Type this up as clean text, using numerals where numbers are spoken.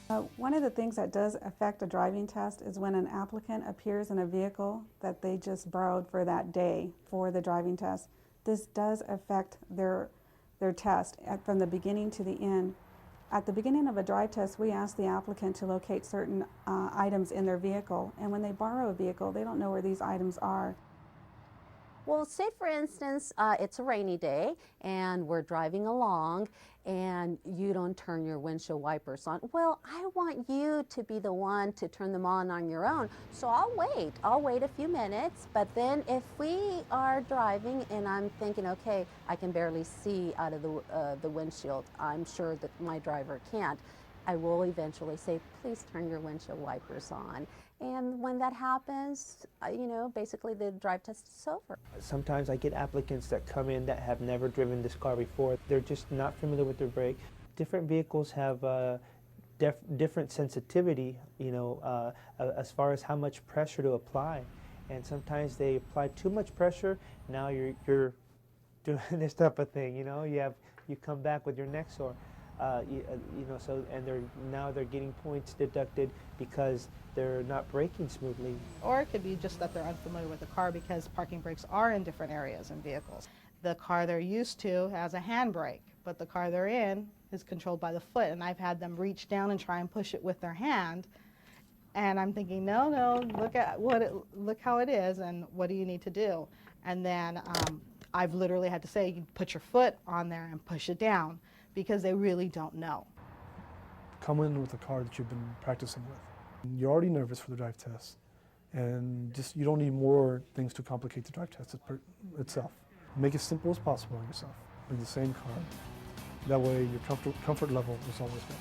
One of the things that does affect a driving test is when an applicant appears in a vehicle that they just borrowed for that day for the driving test. This does affect their test from the beginning to the end. At the beginning of a drive test, we ask the applicant to locate certain items in their vehicle, and when they borrow a vehicle, they don't know where these items are. Well, say for instance, it's a rainy day and we're driving along and you don't turn your windshield wipers on. Well, I want you to be the one to turn them on your own. So I'll wait. I'll wait a few minutes. But then if we are driving and I'm thinking, okay, I can barely see out of the windshield, I'm sure that my driver can't. I will eventually say, please turn your windshield wipers on. And when that happens, basically the drive test is over. Sometimes I get applicants that come in that have never driven this car before. They're just not familiar with their brake. Different vehicles have different sensitivity, as far as how much pressure to apply. And sometimes they apply too much pressure. Now you're doing this type of thing. You come back with your neck sore. So they're getting points deducted because they're not braking smoothly. Or it could be just that they're unfamiliar with the car because parking brakes are in different areas in vehicles. The car they're used to has a handbrake, but the car they're in is controlled by the foot, and I've had them reach down and try and push it with their hand, and I'm thinking, no, look how it is, and what do you need to do? And then I've literally had to say, you put your foot on there and push it down, because they really don't know. Come in with a car that you've been practicing with. You're already nervous for the drive test, and you don't need more things to complicate the drive test itself. Make it simple as possible on yourself. Bring the same car. That way your comfort level is always better.